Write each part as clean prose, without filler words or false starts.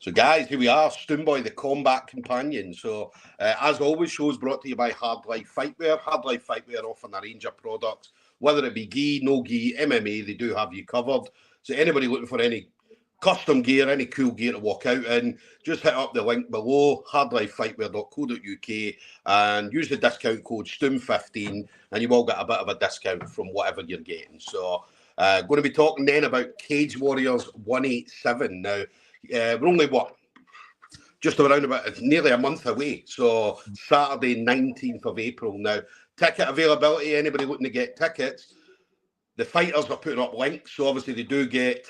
So, guys, here we are, Stoomboy, the Combat Companion. So, as always, shows brought to you by Hard Life Fightwear. Hard Life Fightwear offering a range of products, whether it be gi, no gi, MMA, they do have you covered. So, anybody looking for any custom gear, any cool gear to walk out in, just hit up the link below, hardlifefightwear.co.uk, and use the discount code STOOM15, and you will get a bit of a discount from whatever you're getting. So, going to be talking then about Cage Warriors 187. Now, we're only, just around about, it's nearly a month away. So Saturday, 19th of April. Now, ticket availability, anybody looking to get tickets, the fighters are putting up links. So obviously they do get,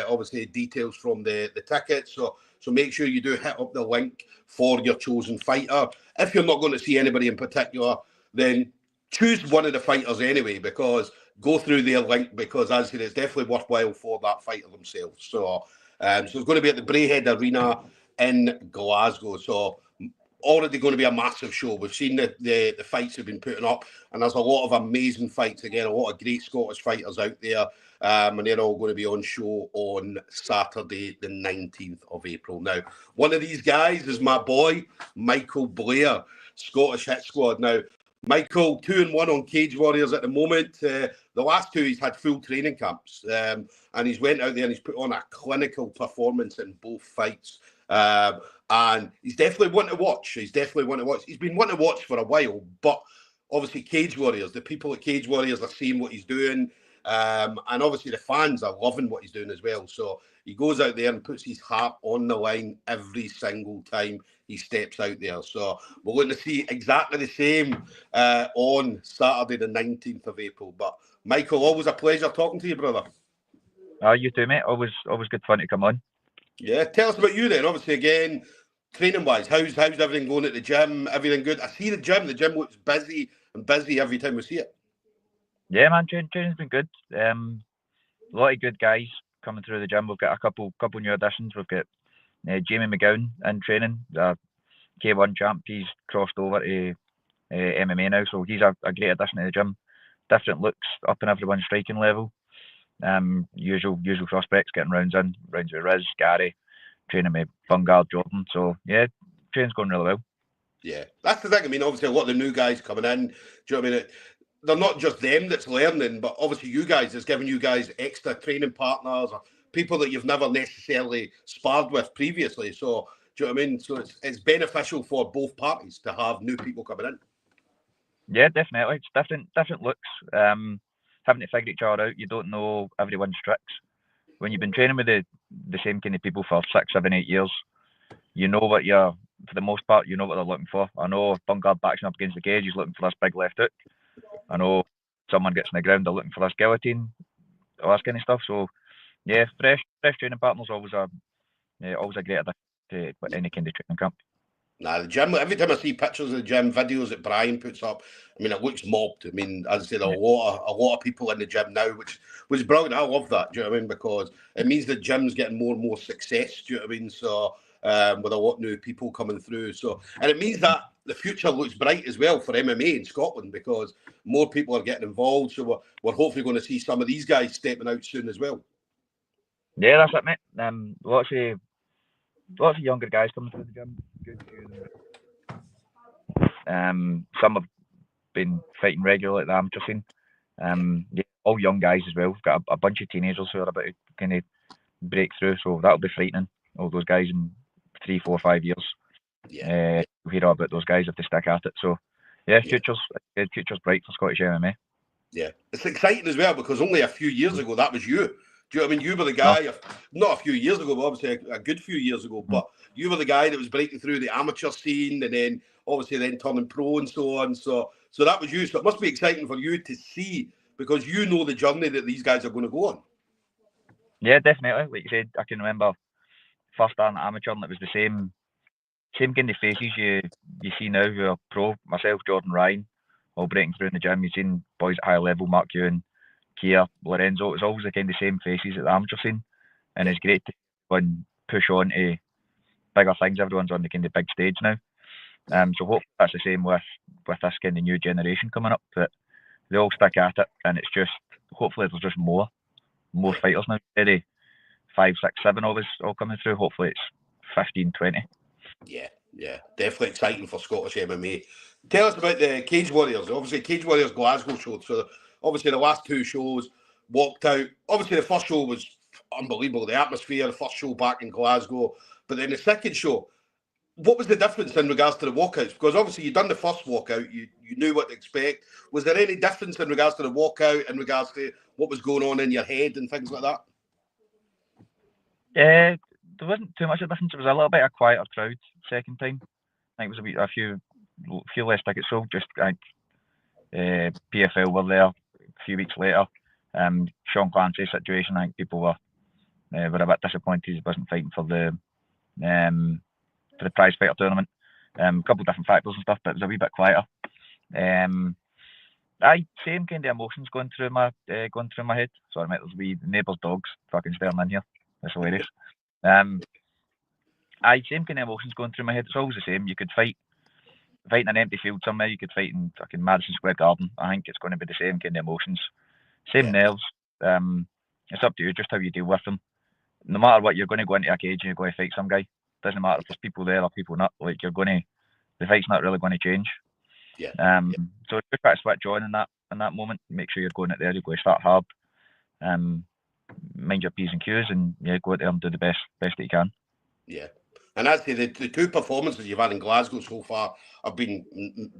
obviously, details from the tickets. So make sure you do hit up the link for your chosen fighter. If you're not going to see anybody in particular, then choose one of the fighters anyway, because go through their link, because as I said, it's definitely worthwhile for that fighter themselves. So it's going to be at the Braehead Arena in Glasgow. So already going to be a massive show. We've seen the fights have been putting up, and there's a lot of amazing fights again, a lot of great Scottish fighters out there, and they're all going to be on show on Saturday, the 19th of April. Now, one of these guys is my boy, Michael Blair, Scottish Hit Squad. Now, Michael, 2-1 on Cage Warriors at the moment. The last two, he's had full training camps, and he's went out there and he's put on a clinical performance in both fights. And he's definitely one to watch. He's been one to watch for a while, but obviously Cage Warriors, the people at Cage Warriors are seeing what he's doing, and obviously the fans are loving what he's doing as well. So he goes out there and puts his heart on the line every single time he steps out there. So we're going to see exactly the same on Saturday, the 19th of April. But Michael, always a pleasure talking to you, brother. You too, mate. Always good fun to come on. Yeah, tell us about you then. Obviously, again, training-wise, how's everything going at the gym? Everything good? I see the gym. The gym looks busy every time we see it. Yeah, man, training's been good. A lot of good guys coming through the gym. We've got a couple new additions. We've got Jamie McGowan in training, the K1 champ. He's crossed over to MMA now, so he's a great addition to the gym. Different looks, up in everyone's striking level. Usual suspects getting rounds with Riz, Gary, training with Vanguard, Jordan. So yeah, training's going really well. Yeah, that's the thing. I mean, obviously a lot of the new guys coming in. Do you know what I mean? They're not just them that's learning, but obviously you guys is giving you guys extra training partners or people that you've never necessarily sparred with previously. So do you know what I mean? So it's beneficial for both parties to have new people coming in. Yeah, definitely. It's different looks. Having to figure each other out. You don't know everyone's tricks. When you've been training with the same kind of people for 6, 7, 8 years, you know what for the most part, you know what they're looking for. I know if Vanguard backs up against the cage, he's looking for this big left hook. I know someone gets on the ground, they're looking for this guillotine, all that kind of stuff. So yeah, fresh training partners always a great addition to any kind of training camp. Nah, the gym, every time I see pictures of the gym, videos that Brian puts up, I mean, it looks mobbed. I mean, as I said, a lot of people in the gym now, which was brilliant. I love that, do you know what I mean? Because it means the gym's getting more and more success, do you know what I mean? So, with a lot of new people coming through. So, and it means that the future looks bright as well for MMA in Scotland, because more people are getting involved. So we're hopefully going to see some of these guys stepping out soon as well. Yeah, that's it, mate. Lots of younger guys coming through the gym. Good. Some have been fighting regularly at the amateur scene. Yeah, all young guys as well. We've got a bunch of teenagers who are about to kind of break through, so that'll be frightening. All those guys in 3, 4, 5 years. Yeah. We'll hear all about those guys if they stick at it. So yeah, future's bright for Scottish MMA. Yeah, it's exciting as well, because only a few years ago that was you. Do you know what I mean? You were the guy, not a few years ago, but obviously a good few years ago, but you were the guy that was breaking through the amateur scene and then obviously then turning pro and so on. So that was you. So it must be exciting for you to see, because you know the journey that these guys are going to go on. Yeah, definitely. Like you said, I can remember first starting at amateur and it was the same kind of faces you see now who are pro. Myself, Jordan, Ryan, all breaking through in the gym. You've seen boys at high level, Mark Ewan, Kia, Lorenzo. It's always the kind of same faces at the amateur scene, and it's great to push on to bigger things. Everyone's on the kind of big stage now, so hopefully that's the same with this kind of new generation coming up, that they all stick at it, and it's just hopefully there's just more fighters now. Maybe 5, 6, 7 of us all coming through. Hopefully it's 15, 20. Yeah, definitely exciting for Scottish MMA. Tell us about the Cage Warriors. Obviously, Cage Warriors Glasgow show. So, obviously, the last two shows walked out. Obviously, the first show was unbelievable. The atmosphere, the first show back in Glasgow. But then the second show, what was the difference in regards to the walkouts? Because obviously, you'd done the first walkout, you knew what to expect. Was there any difference in regards to the walkout, in regards to what was going on in your head and things like that? There wasn't too much of a difference. It was a little bit of a quieter crowd second time. I think it was a few less tickets sold. Just like PFL were there a few weeks later. Sean Clancy's situation, I think people were a bit disappointed he wasn't fighting for the prize fighter tournament. A couple of different factors and stuff, but it was a wee bit quieter. Same kind of emotions going through my head. Sorry, mate, there's wee neighbours' dogs fucking staring in here. That's hilarious. Same kind of emotions going through my head. It's always the same. You could fight in an empty field somewhere. You could fight in fucking Madison Square Garden. I think it's going to be the same kind of emotions, same nerves. It's up to you just how you deal with them. No matter what, you're going to go into a cage and you're going to fight some guy. Doesn't matter if there's people there or people not. Like the fight's not really going to change. So just try to switch on in that moment. Make sure you're going out there. You're going to start hard. Mind your P's and Q's, and go out there and do the best that you can. Yeah. And actually, the two performances you've had in Glasgow so far have been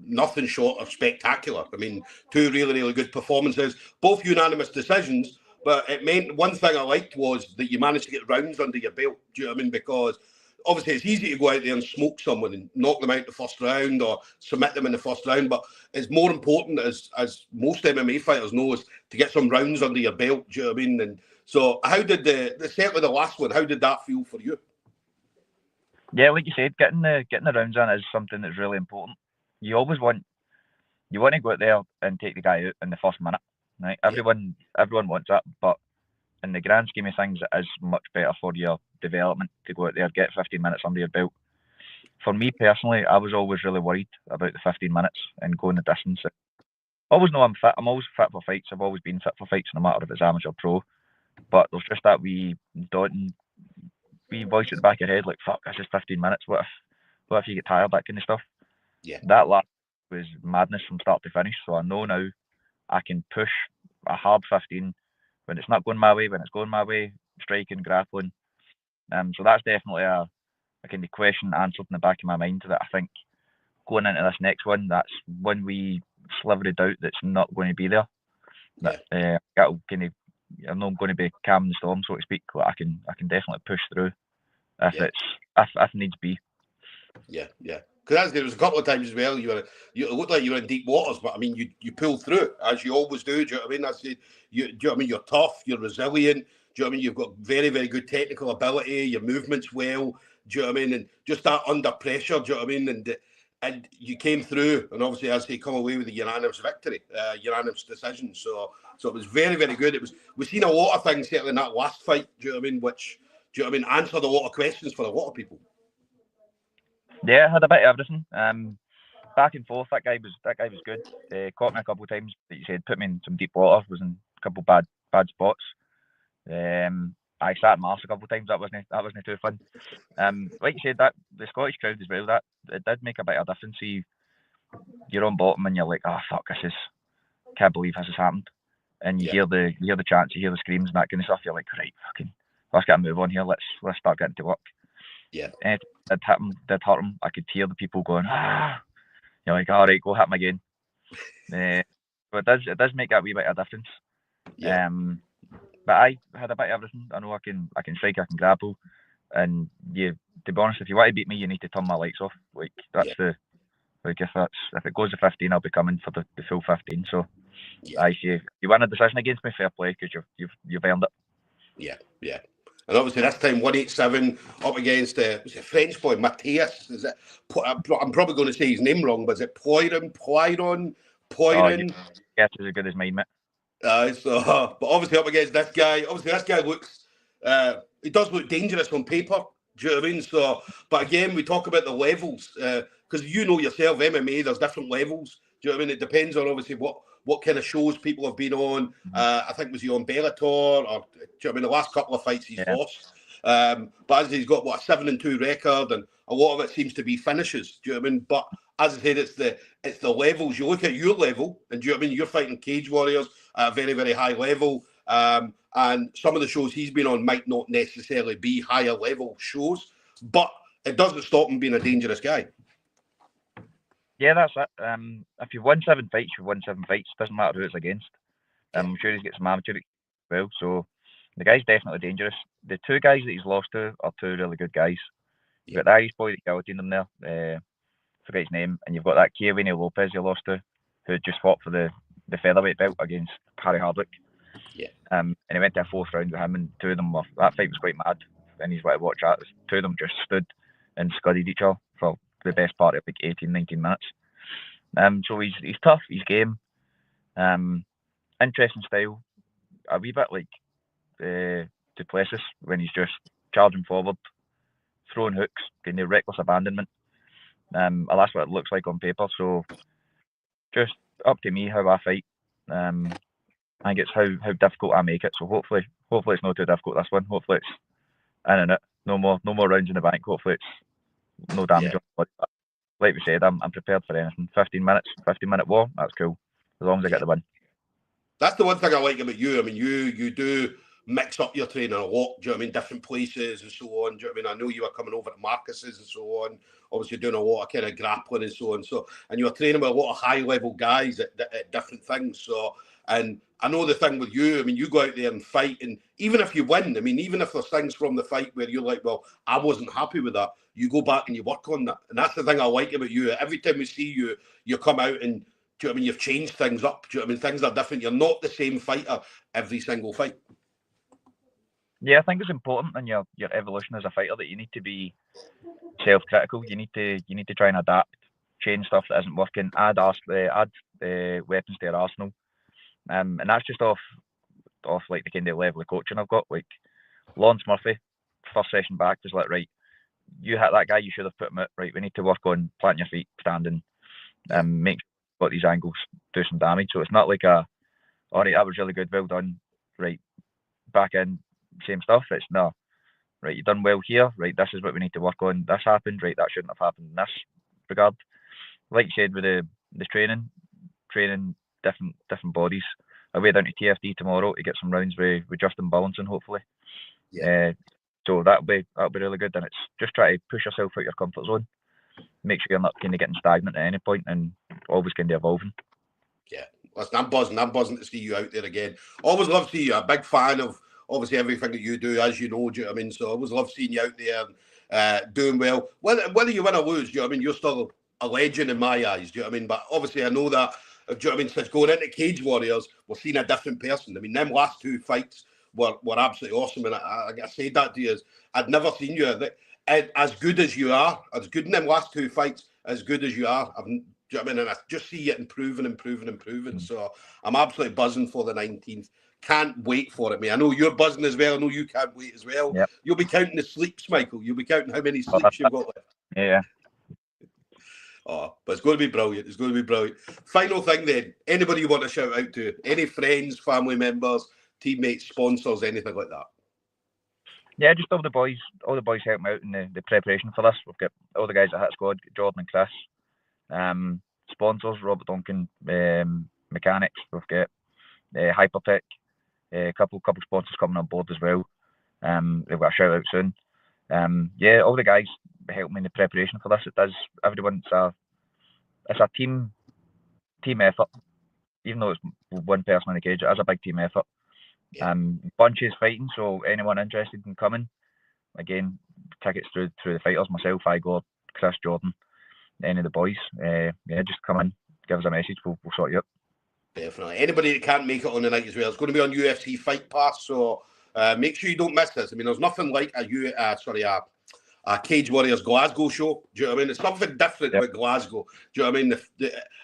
nothing short of spectacular. I mean, two really, really good performances, both unanimous decisions. But it meant one thing I liked was that you managed to get rounds under your belt. Do you know what I mean? Because obviously it's easy to go out there and smoke someone and knock them out the first round or submit them in the first round. But it's more important, as most MMA fighters know, is to get some rounds under your belt. Do you know what I mean? And so how did certainly the last one, how did that feel for you? Yeah, like you said, getting the rounds in is something that's really important. You always want to go out there and take the guy out in the first minute. Right? Everyone wants that, but in the grand scheme of things, it is much better for your development to go out there, get 15 minutes under your belt. For me personally, I was always really worried about the 15 minutes and going the distance. I always know I'm fit. I'm always fit for fights. I've always been fit for fights, no matter if it's amateur or pro. But there's just that wee daunting voice at the back of your head, like, fuck, that's just 15 minutes. What if you get tired, that kind of stuff? Yeah. That last was madness from start to finish. So I know now I can push a hard 15 when it's not going my way, when it's going my way, striking, grappling. So that's definitely a kind of question answered in the back of my mind that I think going into this next one, that's one wee sliver of doubt that's not going to be there. Yeah. That'll kind of, I'm not going to be calming the storm, so to speak. I can definitely push through if needs be. Yeah. Because there was a couple of times as well, you looked like you were in deep waters, but I mean, you pulled through as you always do. Do you know what I mean? Do you know what I mean? You're tough, you're resilient. Do you know what I mean? You've got very, very good technical ability. Your movement's well. Do you know what I mean? And just that under pressure. Do you know what I mean? And you came through, and obviously, as they come away with a unanimous victory, unanimous decision. So it was very, very good. We've seen a lot of things certainly in that last fight. Do you know what I mean? Which, do you know what I mean? Answered a lot of questions for a lot of people. Yeah, had a bit of everything. Back and forth. That guy was good. Caught me a couple of times. Like you said, put me in some deep water. Was in a couple of bad spots. I sat in my arse a couple of times. That wasn't too fun. Like you said, that the Scottish crowd as well. That it did make a bit of difference. You're on bottom and you're like, oh fuck, can't believe this has happened. And you hear the chants, you hear the screams and that kind of stuff. You're like, right, fucking, let's get a move on here. Let's start getting to work. Yeah. And it did hurt him. I could hear the people going, ah. You're like, all right, go hit him again. But it does make that wee bit of difference. Yeah. But I had a bit of everything. I know I can strike, I can grapple, and to be honest, if you want to beat me, you need to turn my lights off. Like that's if it goes to 15, I'll be coming for the full 15. So, if you win a decision against me, fair play, because you've earned it. Yeah. And obviously this time 187 up against was it French boy Matthias? Is it? I'm probably going to say his name wrong, but is it Poiron? Yeah, it's as good as mine, mate. But obviously up against this guy. Obviously this guy looks. He does look dangerous on paper. Do you know what I mean? So, but again, we talk about the levels because you know yourself, MMA. There's different levels. Do you know what I mean? It depends on obviously what kind of shows people have been on. I think was he on Bellator or do you know what I mean? The last couple of fights he's lost. But as he's got what, a 7-2 record, and a lot of it seems to be finishes. Do you know what I mean? But as I said, it's the levels. You look at your level, and do you know what I mean? You're fighting Cage Warriors at a very, very high level. And some of the shows he's been on might not necessarily be higher level shows, but it doesn't stop him being a dangerous guy. Yeah, that's it. If you've won 7 fights, you've won 7 fights. Doesn't matter who it's against. I'm sure he's got some amateur experience as well. So the guy's definitely dangerous. The 2 guys that he's lost to are 2 really good guys. You've got the Irish boy that guillotined him there. Forget his name. And you've got that Kieran Lopez he lost to, who just fought for the featherweight belt against Harry Hardwick. Yeah. And he went to a 4th round with him, and 2 of them that fight was quite mad. And he's what to watch that. 2 of them just stood and scudded each other for the best part of like 18, 19 minutes. So he's tough, he's game. Interesting style. A wee bit like Duplessis when he's just charging forward, throwing hooks, getting the reckless abandonment. Well, that's what it looks like on paper. So just up to me how I fight. I think it's how difficult I make it. So hopefully it's not too difficult this one. Hopefully it's in and out. No more rounds in the bank. Hopefully it's no damage on the body. Like we said, I'm prepared for anything. 15-minute war, that's cool. As long as I get the win. That's the one thing I like about you. I mean, you do mix up your training a lot. Do you know what I mean? Different places and so on. Do you know what I mean? I know you were coming over to Marcus's and so on. Obviously doing a lot of kind of grappling and so on. So, and you were training with a lot of high level guys at different things. So, and I know the thing with you, I mean, you go out there and fight, and even if you win, I mean, even if there's things from the fight where you're like, well, I wasn't happy with that, you go back and you work on that. And that's the thing I like about you. Every time we see you, you come out and, do you know what I mean, you've changed things up. Do you know what I mean? Things are different. You're not the same fighter every single fight. Yeah, I think it's important in your evolution as a fighter that you need to be self-critical. You need to try and adapt, change stuff that isn't working, add weapons to your arsenal. And that's just off like the kind of level of coaching I've got. Like Lawrence Murphy, first session back was like, right, you hit that guy, you should have put him out. Right, we need to work on planting your feet, standing, make sure you've got these angles, do some damage. So it's not like all right, that was really good, well done. Right, back in, same stuff. It's no, right, you've done well here. Right, this is what we need to work on. This happened. Right, that shouldn't have happened in this regard. Like you said with the training different bodies. I way down to TFD tomorrow to get some rounds with Justin Balancing, hopefully. Yeah. So that'll be really good. And it's just try to push yourself out your comfort zone. Make sure you're not kind of getting stagnant at any point, and always kind of evolving. Yeah. Listen, I'm buzzing to see you out there again. Always love to see you. A big fan of obviously everything that you do, as you know. Do you know what I mean? So I always love seeing you out there doing well. Whether you win or lose, do you know what I mean? You're still a legend in my eyes. Do you know what I mean? But obviously I know that. Do you know what I mean? Since going into Cage Warriors, we're seeing a different person. I mean, them last 2 fights were absolutely awesome. And I said that to you, I'd never seen you as good as you are, as good in them last 2 fights, as good as you are. Do you know what I mean? And I just see it improving. So I'm absolutely buzzing for the 19th. Can't wait for it, mate. I know you're buzzing as well. I know you can't wait as well. Yep. You'll be counting the sleeps, Michael. You'll be counting how many sleeps you've got left. Yeah. Oh, but it's going to be brilliant. It's going to be brilliant. Final thing then, anybody you want to shout out to? Any friends, family members, teammates, sponsors, anything like that? Yeah, just all the boys help me out in the preparation for this. We've got all the guys at Hit Squad, Jordan and Chris. Sponsors, Robert Duncan, Mechanics. We've got Hypertech, a couple sponsors coming on board as well. They've got a shout out soon. Yeah, all the guys help me in the preparation for this. It does. Everyone, it's a team effort. Even though it's one person in the cage, it is a big team effort. Yeah. Bunches fighting, so anyone interested in coming, again, tickets through the fighters, myself, Igor, Chris, Jordan, any of the boys. Just come in, give us a message, we'll sort you up. Definitely. Anybody that can't make it on the night as well, it's going to be on UFC Fight Pass, so make sure you don't miss this. I mean, there's nothing like a Cage Warriors Glasgow show. Do you know what I mean? It's something different about Glasgow. Do you know what I mean?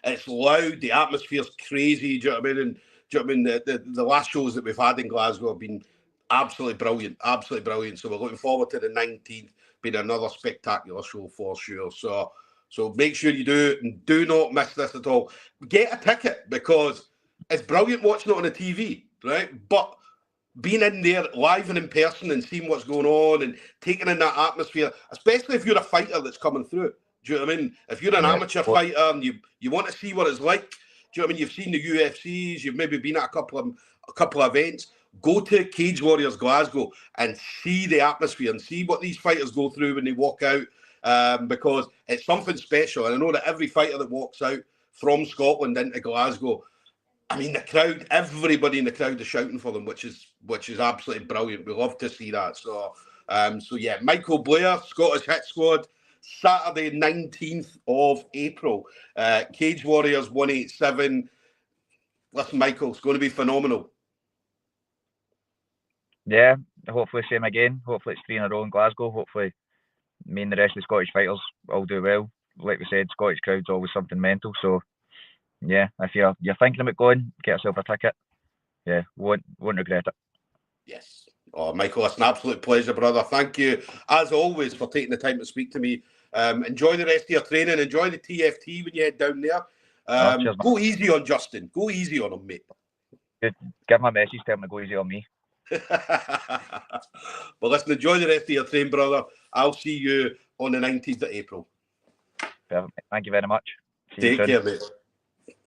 It's loud, the atmosphere's crazy. Do you know what I mean? And do you know what I mean? The last shows that we've had in Glasgow have been absolutely brilliant. Absolutely brilliant. So we're looking forward to the 19th being another spectacular show for sure. So make sure you do it and do not miss this at all. Get a ticket because it's brilliant watching it on the TV, right? But being in there live and in person and seeing what's going on and taking in that atmosphere, especially if you're a fighter that's coming through. Do you know what I mean? If you're an amateur fighter and you want to see what it's like, do you know what I mean? You've seen the UFCs, you've maybe been at a couple of events. Go to Cage Warriors Glasgow and see the atmosphere and see what these fighters go through when they walk out, because it's something special. And I know that every fighter that walks out from Scotland into Glasgow, I mean, the crowd, everybody in the crowd is shouting for them, which is absolutely brilliant. We love to see that. So yeah, Michael Blair, Scottish Hit Squad, Saturday, 19th of April. Cage Warriors 187. Listen, Michael, it's going to be phenomenal. Yeah, hopefully same again. Hopefully it's 3 in a row in Glasgow. Hopefully me and the rest of the Scottish fighters all do well. Like we said, Scottish crowd's always something mental. So yeah, if you're thinking about going, get yourself a ticket. Yeah, won't regret it. Yes. Oh, Michael, it's an absolute pleasure, brother. Thank you, as always, for taking the time to speak to me. Enjoy the rest of your training. Enjoy the TFT when you head down there. Cheers, go easy on Justin. Go easy on him, mate. Good. Give my message, tell him to go easy on me. But listen, enjoy the rest of your train, brother. I'll see you on the 19th of April. Perfect. Thank you very much. Take care, mate.